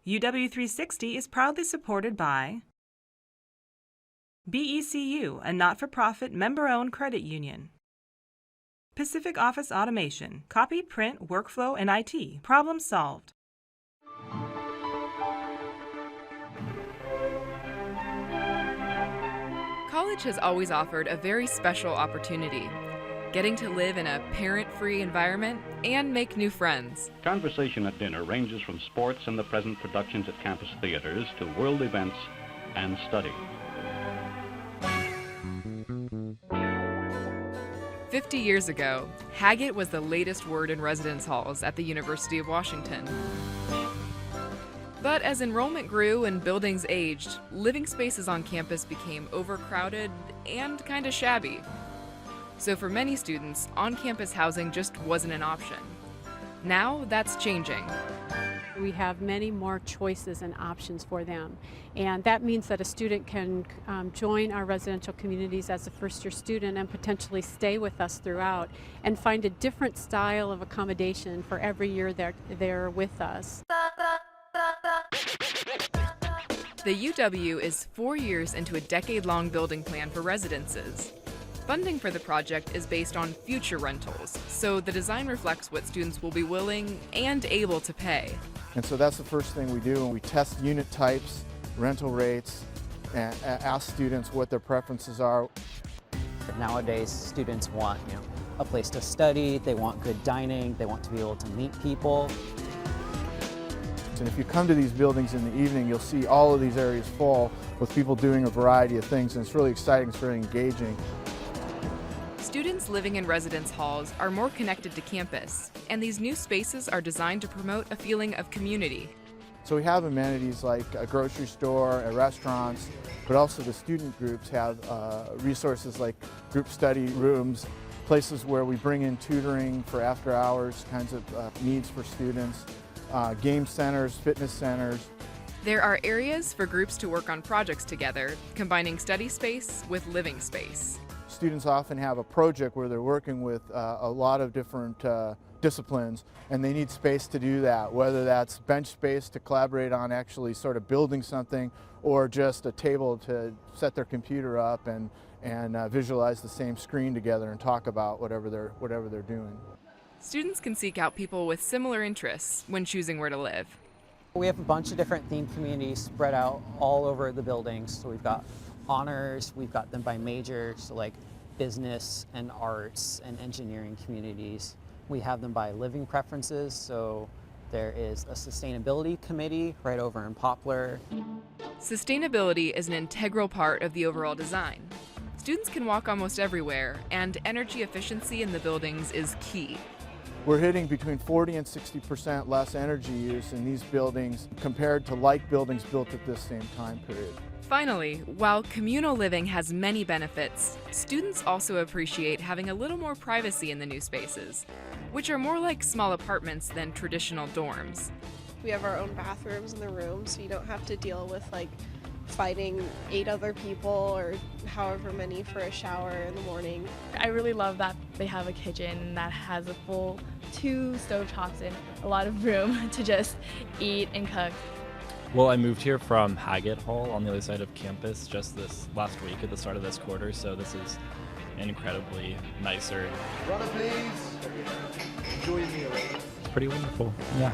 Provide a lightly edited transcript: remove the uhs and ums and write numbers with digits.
UW360 is proudly supported by BECU, a not-for-profit member-owned credit union. Pacific Office Automation, copy, print, workflow, and IT. Problem solved. College has always offered a very special opportunity, getting to live in a parent-free environment and make new friends. Conversation at dinner ranges from sports and the present productions at campus theaters to world events and study. 50 years ago, Haggett was the latest word in residence halls at the University of Washington. But as enrollment grew and buildings aged, living spaces on campus became overcrowded and kinda shabby. So for many students, on-campus housing just wasn't an option. Now that's changing. We have many more choices and options for them, and that means that a student can join our residential communities as a first-year student and potentially stay with us throughout and find a different style of accommodation for every year they're with us. The UW is 4 years into a decade-long building plan for residences. Funding for the project is based on future rentals, so the design reflects what students will be willing and able to pay. And so that's the first thing we do, and we test unit types, rental rates, and ask students what their preferences are. Nowadays, students want, a place to study, they want good dining, they want to be able to meet people. And if you come to these buildings in the evening, you'll see all of these areas full with people doing a variety of things, and it's really exciting, it's very engaging. Students living in residence halls are more connected to campus, and these new spaces are designed to promote a feeling of community. So we have amenities like a grocery store, restaurants, but also the student groups have resources like group study rooms, places where we bring in tutoring for after hours kinds of needs for students, game centers, fitness centers. There are areas for groups to work on projects together, combining study space with living space. Students often have a project where they're working with a lot of different disciplines, and they need space to do that, whether that's bench space to collaborate on actually sort of building something, or just a table to set their computer up and visualize the same screen together and talk about whatever they're doing. Students can seek out people with similar interests when choosing where to live. We have a bunch of different themed communities spread out all over the buildings. So we've got honors, we've got them by major, so like business and arts and engineering communities. We have them by living preferences, so there is a sustainability committee right over in Poplar. Sustainability is an integral part of the overall design. Students can walk almost everywhere, and energy efficiency in the buildings is key. We're hitting between 40 and 60% less energy use in these buildings compared to like buildings built at this same time period. Finally, while communal living has many benefits, students also appreciate having a little more privacy in the new spaces, which are more like small apartments than traditional dorms. We have our own bathrooms in the room, so you don't have to deal with fighting 8 other people or however many for a shower in the morning. I really love that they have a kitchen that has a full 2 stovetops and a lot of room to just eat and cook. Well, I moved here from Haggett Hall on the other side of campus just this last week at the start of this quarter, so this is incredibly nicer. Runner, please. Enjoy your meal. It's pretty wonderful, yeah.